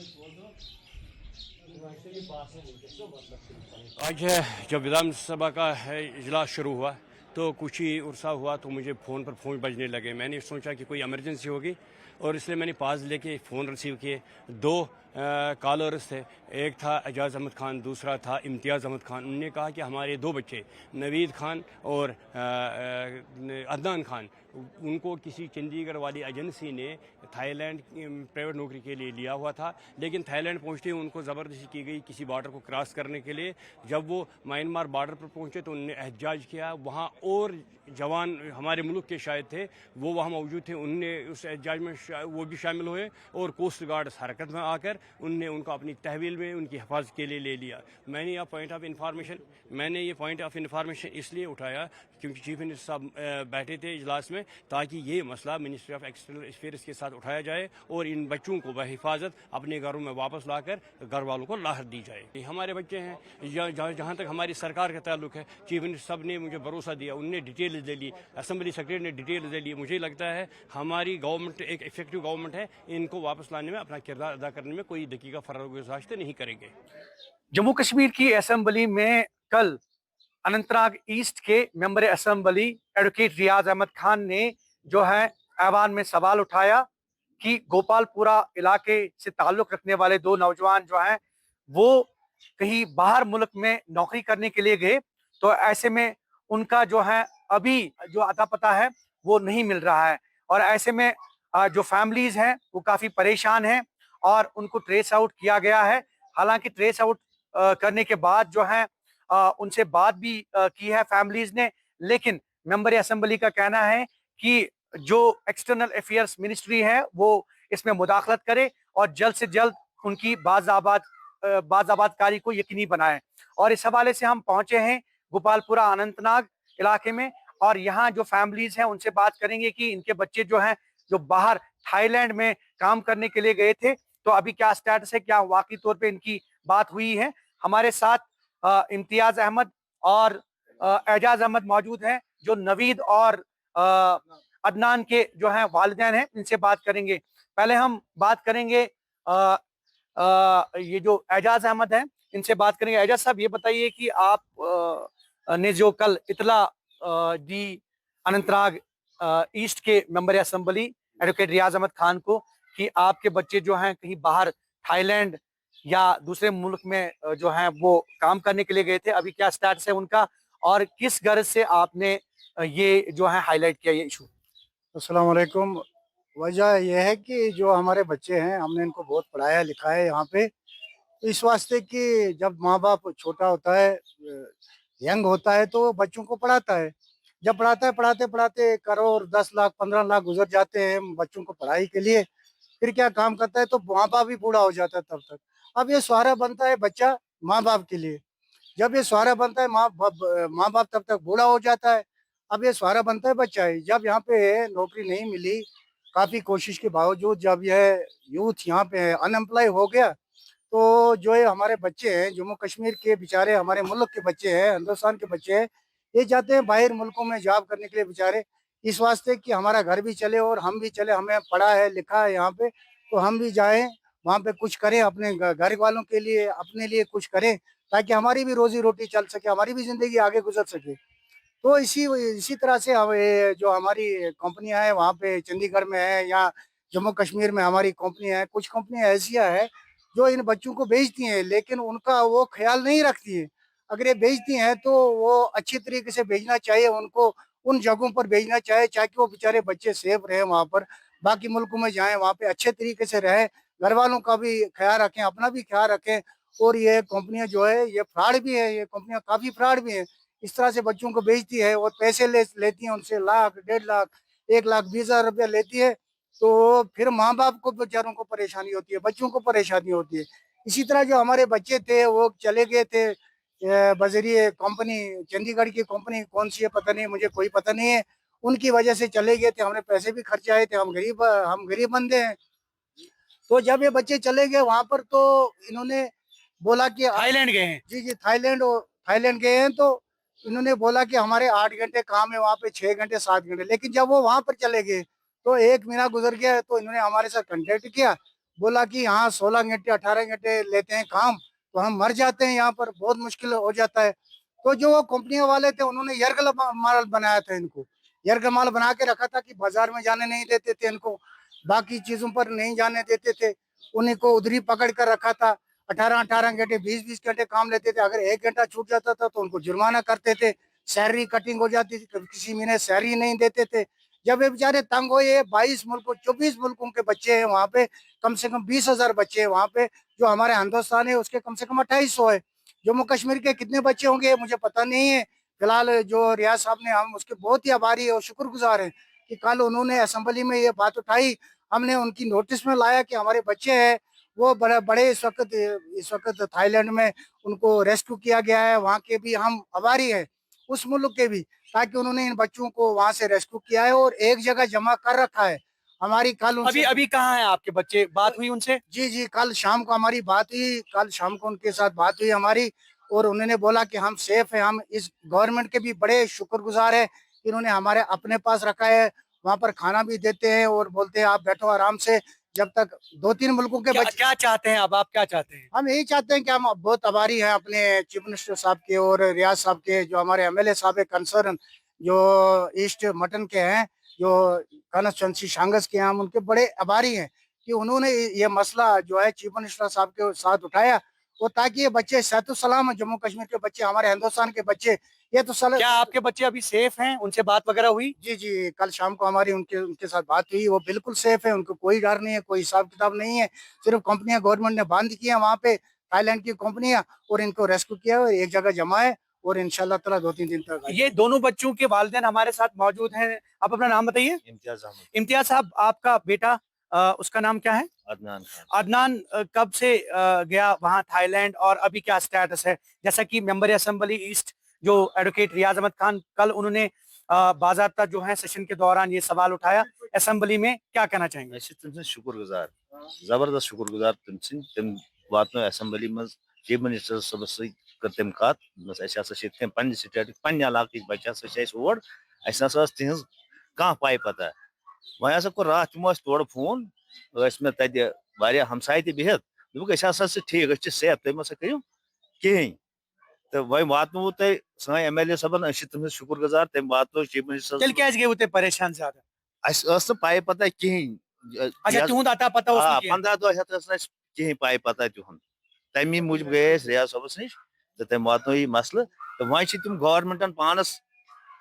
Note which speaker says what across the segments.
Speaker 1: आज जब विधानसभा का इजलास शुरू हुआ तो कुछ ही उर्सा हुआ तो मुझे फ़ोन बजने लगे। मैंने सोचा कि कोई इमरजेंसी होगी और इसलिए मैंने पास लेके फ़ोन रिसीव किए। दो कॉलर्स थे, एक था एजाज़ अहमद खान, दूसरा था इम्तियाज़ अहमद खान। उन्होंने कहा कि हमारे दो बच्चे नवीद खान और अदनान खान, उनको किसी चंडीगढ़ वाली एजेंसी ने थाईलैंड प्राइवेट नौकरी के लिए लिया हुआ था, लेकिन थाईलैंड पहुंचते ही उनको ज़बरदस्ती की गई किसी बॉर्डर को क्रॉस करने के लिए। जब वो म्यांमार बॉर्डर पर पहुंचे तो उन्होंने एहतजाज किया। वहाँ और जवान हमारे मुल्क के शायद थे, वो वहाँ मौजूद थे, उनने उस एहतजाज में वो भी शामिल हुए और कोस्ट गार्ड हरकत में आकर उनने उनको अपनी तहवील में उनकी हिफाजत के लिए ले लिया। मैंने ये पॉइंट ऑफ इंफॉर्मेशन इसलिए उठाया क्योंकि चीफ मिनिस्टर साहब बैठे थे इजलास में, ताकि ये मसला मिनिस्ट्री ऑफ एक्सटर्नल अफेयर्स के साथ उठाया जाए और इन बच्चों को बहिफाजत अपने घरों में वापस लाकर घर वालों को राहत दी जाए। ये हमारे बच्चे हैं। जहाँ तक हमारी सरकार का ताल्लुक है, चीफ मिनिस्टर साहब ने मुझे भरोसा दिया, उनने डिटेल दे ली, असेंबली सेक्रेटरी ने डिटेल दे ली। मुझे लगता है हमारी गवर्नमेंट एक इफेक्टिव गवर्नमेंट है, इनको वापस लाने में अपना किरदार अदा करने में कोई दकीका फरागुज़ाश्त नहीं करेंगे।
Speaker 2: जम्मू कश्मीर की असेंबली में कल अनंतनाग ईस्ट के मेंबर असेंबली एडवोकेट रियाज अहमद खान ने जो है ऐवान में सवाल उठाया कि गोपालपुरा इलाके से ताल्लुक रखने वाले दो नौजवान जो हैं वो कहीं बाहर मुल्क में नौकरी करने के लिए गए, तो ऐसे में उनका जो है अभी जो अता पता है वो नहीं मिल रहा है और ऐसे में जो फैमिलीज हैं वो काफी परेशान हैं और उनको ट्रेस आउट किया गया है। हालांकि ट्रेस आउट करने के बाद जो है उनसे बात भी की है फैमिलीज ने, लेकिन मेंबर असेंबली का कहना है कि जो एक्सटर्नल अफेयर्स मिनिस्ट्री है वो इसमें मुदाखलत करे और जल्द से जल्द उनकी बाज़ाबादकारी को यकीनी बनाए। और इस हवाले से हम पहुंचे हैं गोपालपुरा अनंतनाग इलाके में और यहाँ जो फैमिलीज हैं उनसे बात करेंगे कि इनके बच्चे जो हैं जो बाहर थाईलैंड में काम करने के लिए गए थे, तो अभी क्या स्टेटस है, क्या वाकई तौर पे इनकी बात हुई है। हमारे साथ इम्तियाज अहमद और एजाज अहमद मौजूद हैं जो नवीद और अदनान के जो हैं वालिदैन हैं, इनसे बात करेंगे। पहले हम बात करेंगे ये जो एजाज अहमद हैं इनसे बात करेंगे। एजाज साहब, ये बताइए कि आप ने जो कल इतला दी अनंतनाग ईस्ट के मेंबर असेंबली एडवोकेट रियाज अहमद खान को कि आपके बच्चे जो हैं कहीं बाहर थाईलैंड या दूसरे मुल्क में जो हैं वो काम करने के लिए गए थे, अभी क्या स्टेटस है उनका और किस गर्ज से आपने ये जो है हाईलाइट किया ये इशू?
Speaker 3: अस्सलाम वालेकुम। वजह यह है कि जो हमारे बच्चे हैं हमने इनको बहुत पढ़ाया लिखा है यहाँ पे, इस वास्ते कि जब माँ बाप छोटा होता है, यंग होता है, तो बच्चों को पढ़ाता है। जब पढ़ाता है, पढ़ाते पढ़ाते करोड़ 10 लाख 15 लाख गुजर जाते हैं बच्चों को पढ़ाई के लिए, फिर क्या काम करता है तो माँ बाप भी बूढ़ा हो जाता है तब तक। अब ये सहारा बनता है बच्चा माँ बाप के लिए। जब ये सहारा बनता है माँ बाप तब तक बूढ़ा हो जाता है। अब ये सहारा बनता है बच्चा है। जब यहाँ पे नौकरी नहीं मिली, काफी कोशिश के बावजूद जब यह यूथ यहाँ पे अनएम्प्लॉय हो गया, तो जो ये हमारे बच्चे हैं जम्मू कश्मीर के, बेचारे हमारे मुल्क के बच्चे हैं, हिंदुस्तान के बच्चे हैं, ये जाते हैं बाहर मुल्कों में जॉब करने के लिए बेचारे, इस वास्ते कि हमारा घर भी चले और हम भी चले। हमें पढ़ा है लिखा है यहाँ पे, तो हम भी जाएं वहाँ पे कुछ करें, अपने घर वालों के लिए अपने लिए कुछ करें, ताकि हमारी भी रोजी रोटी चल सके, हमारी भी जिंदगी आगे गुजर सके। तो इसी इसी तरह से हम जो हमारी कंपनियां हैं वहाँ पे चंडीगढ़ में है या जम्मू कश्मीर में हमारी कंपनियां हैं, कुछ कंपनियां ऐसियां हैं जो इन बच्चों को बेचती हैं, लेकिन उनका वो ख्याल नहीं रखती है। अगर ये बेचती हैं तो वो अच्छी तरीके से भेजना चाहिए, उनको उन जगहों पर भेजना चाहिए ताकि वो बेचारे बच्चे सेफ रहे वहाँ पर। बाकी मुल्कों में जाएं, वहाँ पे अच्छे तरीके से रहें, घर वालों का भी ख्याल रखें, अपना भी ख्याल रखें। और ये कंपनियां जो है ये फ्रॉड भी है, ये कंपनियां काफी फ्रॉड भी है। इस तरह से बच्चों को बेचती है और पैसे लेती हैं उनसे, लाख 1.5 लाख 1,20,000 रुपया लेती है। तो फिर माँ बाप को बेचारों को परेशानी होती है, बच्चों को परेशानी होती है। इसी तरह जो हमारे बच्चे थे वो चले गए थे बजरिए कंपनी, चंडीगढ़ की कंपनी कौन सी है पता नहीं, मुझे कोई पता नहीं है, उनकी वजह से चले गए थे। हमने पैसे भी खर्चे आए थे, हम गरीब बंदे हैं। तो जब ये बच्चे चले गए वहां पर, तो इन्होंने बोला कि
Speaker 2: थाईलैंड गए हैं?
Speaker 3: जी जी, थाईलैंड गए हैं। तो इन्होंने बोला कि हमारे 8 घंटे काम है वहाँ पे, 6 घंटे 7 घंटे। लेकिन जब वो वहां पर चले गए तो 1 महीना गुजर गया, तो इन्होंने हमारे साथ कांटेक्ट किया, बोला कि हाँ 16 घंटे 18 घंटे लेते हैं काम, तो हम मर जाते हैं, यहाँ पर बहुत मुश्किल हो जाता है। तो जो वो कंपनियों वाले थे उन्होंने यरगल माल बनाया था इनको, यरगल माल बना के रखा था कि बाजार में जाने नहीं देते थे इनको, बाकी चीजों पर नहीं जाने देते थे, उन्हीं को उधर ही पकड़ कर रखा था। 18-18 घंटे 20-20 घंटे काम लेते थे, अगर 1 घंटा छूट जाता था तो उनको जुर्माना करते थे, सैलरी कटिंग हो जाती थी, किसी महीने सैलरी नहीं देते थे। जब ये बेचारे तंग हुए, 22 मुल्कों 24 मुल्कों के बच्चे हैं वहाँ पे, कम से कम 20,000 बच्चे हैं वहाँ पे, जो हमारे हिंदुस्तान है उसके कम से कम 2800 है। जम्मू कश्मीर के कितने बच्चे होंगे मुझे पता नहीं है। फिलहाल जो रियाज साहब ने, हम उसके बहुत ही आभारी और शुक्रगुजार हैं कि कल उन्होंने असेंबली में ये बात उठाई, हमने उनकी नोटिस में लाया कि हमारे बच्चे हैं वो बड़े बड़े इस वक्त थाईलैंड में उनको रेस्क्यू किया गया है, वहाँ के भी हम आभारी हैं, उस मुल्क के भी, ताकि उन्होंने इन बच्चों को वहां से रेस्क्यू किया है और एक जगह जमा कर रखा है। हमारी कल
Speaker 2: अभी
Speaker 3: उनसे
Speaker 2: अभी कहाँ हैं आपके बच्चे, बात हुई उनसे?
Speaker 3: जी जी, कल शाम को हमारी बात हुई, कल शाम को उनके साथ बात हुई हमारी, और उन्होंने बोला कि हम सेफ हैं। हम इस गवर्नमेंट के भी बड़े शुक्रगुजार है कि इन्होंने हमारे अपने पास रखा है, वहाँ पर खाना भी देते हैं और बोलते हैं आप बैठो आराम से, जब तक 2-3 मुल्कों के
Speaker 2: क्या
Speaker 3: बच्चे।
Speaker 2: क्या चाहते हैं अब, आप क्या चाहते हैं?
Speaker 3: हम यही चाहते हैं कि हम बहुत आभारी हैं अपने चीफ मिनिस्टर साहब के और रियाज साहब के, जो हमारे एमएलए साहब है कंसर्न, जो ईस्ट मटन के हैं, जो कॉन्स्टिट्यूंसी शांगस के हैं, हम उनके बड़े आभारी हैं कि उन्होंने ये मसला जो है चीफ मिनिस्टर साहब के साथ उठाया, और ताकि ये बच्चे सेहत सलाम, जम्मू कश्मीर के बच्चे, हमारे हिंदुस्तान के बच्चे, ये तो
Speaker 2: क्या आपके बच्चे अभी सेफ हैं, उनसे बात वगैरह हुई?
Speaker 3: जी जी, कल शाम को हमारी उनके उनके साथ बात हुई, वो बिल्कुल सेफ है, उनको कोई डर नहीं है, कोई हिसाब किताब नहीं है, सिर्फ कंपनियां गवर्नमेंट ने बंद की है वहाँ पे, थाईलैंड की कंपनियां, और इनको रेस्क्यू किया है, एक जगह जमा है, और इंशाल्लाह ताला 2-3 दिन तक
Speaker 2: ये दोनों बच्चों के वालिदैन हमारे साथ मौजूद हैं। आप अपना नाम बताइए।
Speaker 4: इम्तियाज अहमद।
Speaker 2: इम्तियाज साहब, आपका बेटा उसका नाम क्या है?
Speaker 4: अदनान खान।
Speaker 2: अदनान कब से गया वहां थाईलैंड, और अभी क्या स्टेटस है? जैसा कि मेंबर असेंबली ईस्ट जो एडवोकेट रियाज अहमद खान, कल उन्होंने बाज़ाब्ता जो है सेशन के दौरान ये सवाल उठाया असेंबली में, क्या कहना चाहेंगे?
Speaker 4: तुम शुक्रगुजार, जबरदस्त शुक्रगुजार तुम वात असेंबली मं चीफ मिनिस्टर सब कर तम कत पे स्टेट पे इलाक बच्चे ओर तिज कह पाई पता वह कोर रात तमो तोड़ फोन मे तह हमसाय बिहत दोक ठीक सेफ तुम करो कहें तो वह वातो तुम सन एमएलए सबन तुम शुक्रगुजार तम वातो चीफ मिनिस्टर
Speaker 2: तेल क्या गए तुम परेशान ज्यादा?
Speaker 4: पाई पता कहें।
Speaker 2: अच्छा, तुहद अता पता
Speaker 4: 15 दह हेत कहें पाई पता तुहद तमी मूजब गए रियाज सबस नश तो तम वातो यह मसल तो वह तम गवर्नमेंटन पानस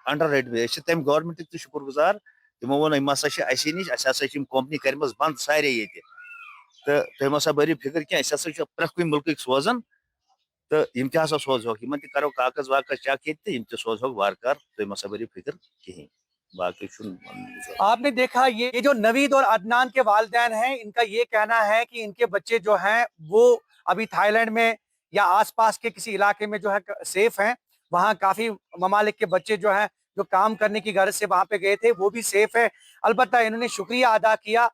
Speaker 4: अंडर रट तम गवर्नमेंट शुक्रगुजार तमो वो असी नश कंपनी कर बंद सारे ये तो तुम बरो फिक्र कह प्रेथ कुछ मुल्क सोजान तो यम सोजो करो कागज वागज चेक ये सोजो वारकार तुम बरो फिक्र कहें बाकी
Speaker 2: आपने देखा ये जो नवीद और अदनान के वालिदैन हैं, इनका ये कहना है कि इनके बच्चे जो हैं वो अभी थाईलैंड में या आसपास के किसी इलाके में जो है सेफ हैं। वहाँ काफी ममालिक के बच्चे जो हैं जो काम करने की गर्ज से वहां पे गए थे वो भी सेफ है। अलबत्ता इन्होंने शुक्रिया अदा किया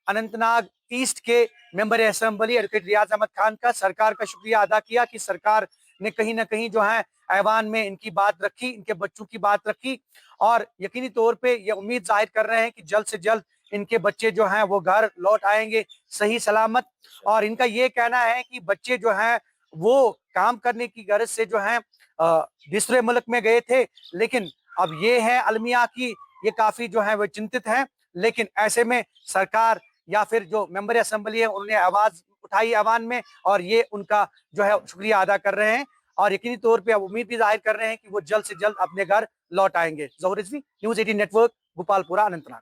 Speaker 2: अनंतनाग ईस्ट के मेंबर असेंबली एडवोकेट रियाज अहमद खान का, सरकार का शुक्रिया अदा किया कि सरकार ने कहीं ना कहीं जो है ऐवान में इनकी बात रखी, इनके बच्चों की बात रखी, और यकीनी तौर पे ये उम्मीद जाहिर कर रहे हैं कि जल्द से जल्द इनके बच्चे जो हैं वो घर लौट आएंगे सही सलामत। और इनका ये कहना है कि बच्चे जो हैं वो काम करने की गर्ज से जो है दूसरे मुल्क में गए थे, लेकिन अब ये है अलमिया की, ये काफी जो है वो चिंतित हैं। लेकिन ऐसे में सरकार या फिर जो मेंबर असेंबली है उन्होंने आवाज उठाई ऐवान में, और ये उनका जो है शुक्रिया अदा कर रहे हैं, और यकीनी तौर पे अब उम्मीद भी जाहिर कर रहे हैं कि वो जल्द से जल्द अपने घर लौट आएंगे। जहूर रिजवी, न्यूज़ 18 नेटवर्क, गोपालपुरा, अनंतनाग।